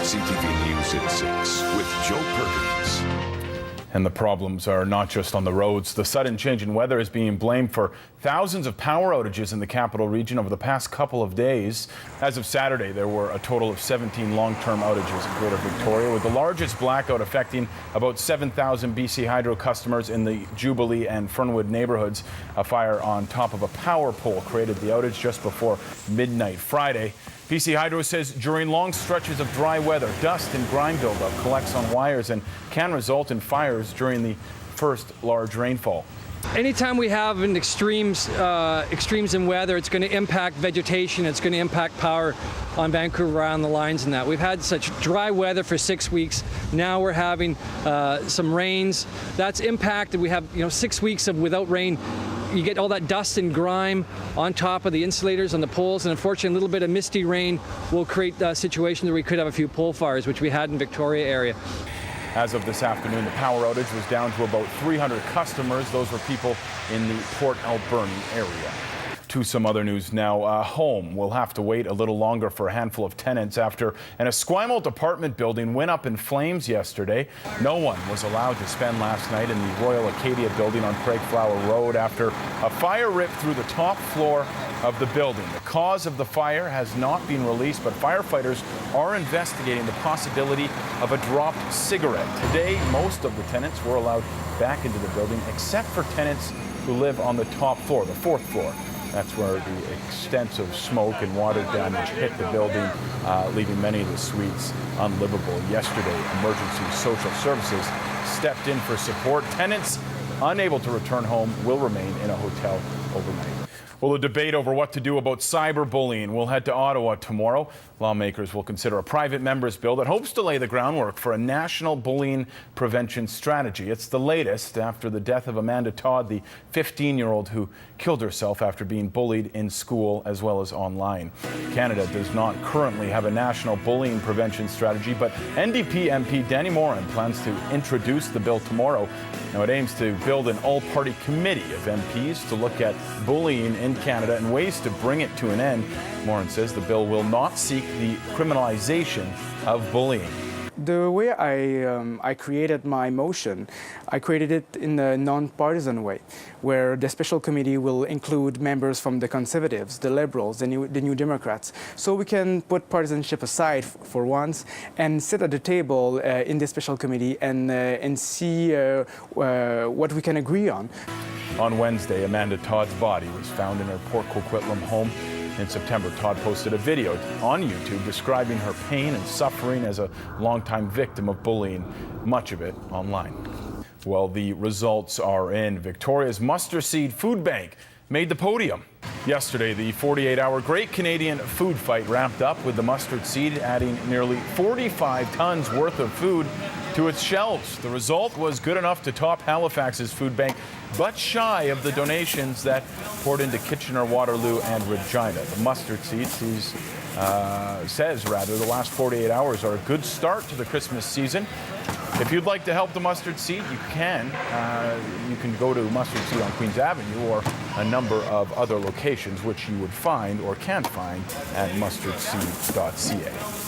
CTV News at 6 with Joe Perkins. And the problems are not just on the roads. The sudden change in weather is being blamed for thousands of power outages in the capital region over the past couple of days. As of Saturday, there were a total of 17 long-term outages in Greater Victoria, with the largest blackout affecting about 7,000 BC Hydro customers in the Jubilee and Fernwood neighborhoods. A fire on top of a power pole created the outage just before midnight Friday. BC Hydro says during long stretches of dry weather, dust and grime buildup collects on wires and can result in fires during the first large rainfall. Anytime we have an extremes in weather, it's going to impact vegetation, it's going to impact power on Vancouver Island, the lines and that. We've had such dry weather for 6 weeks. Now we're having some rains. That's impacted. We have 6 weeks of without rain. You get all that dust and grime on top of the insulators on the poles, and unfortunately a little bit of misty rain will create situations where we could have a few pole fires, which we had in Victoria area. As of this afternoon, the power outage was down to about 300 customers. Those were people in the Port Alberni area. To some other news now. Home will have to wait a little longer for a handful of tenants after an Esquimalt apartment building went up in flames yesterday. No one was allowed to spend last night in the Royal Acadia building on Craigflower Road after a fire ripped through the top floor of the building. The cause of the fire has not been released, but firefighters are investigating the possibility of a dropped cigarette. Today, most of the tenants were allowed back into the building, except for tenants who live on the top floor, the fourth floor. That's where the extensive smoke and water damage hit the building, leaving many of the suites unlivable. Yesterday, Emergency Social Services stepped in for support. Tenants unable to return home will remain in a hotel overnight. Well, the debate over what to do about cyberbullying will head to Ottawa tomorrow. Lawmakers will consider a private member's bill that hopes to lay the groundwork for a national bullying prevention strategy. It's the latest after the death of Amanda Todd, the 15-year-old who killed herself after being bullied in school as well as online. Canada does not currently have a national bullying prevention strategy, but NDP MP Dany Morin plans to introduce the bill tomorrow. Now, it aims to build an all-party committee of MPs to look at bullying in Canada and ways to bring it to an end. Morin says the bill will not seek the criminalization of bullying. The way I created my motion, I created it in a non-partisan way, where the special committee will include members from the Conservatives, the Liberals, the New Democrats, so we can put partisanship aside for once and sit at the table in the special committee and see what we can agree on. On Wednesday, Amanda Todd's body was found in her Port Coquitlam home. In September, Todd posted a video on YouTube describing her pain and suffering as a longtime victim of bullying, much of it online. Well, the results are in. Victoria's Mustard Seed Food Bank made the podium. Yesterday, the 48-hour Great Canadian Food Fight wrapped up with the mustard seed adding nearly 45 tons worth of food to its shelves. The result was good enough to top Halifax's food bank, but shy of the donations that poured into Kitchener, Waterloo, and Regina. The mustard seed says the last 48 hours are a good start to the Christmas season. If you'd like to help the Mustard Seed, you can. You can go to Mustard Seed on Queens Avenue or a number of other locations, which you would find or can find at mustardseed.ca.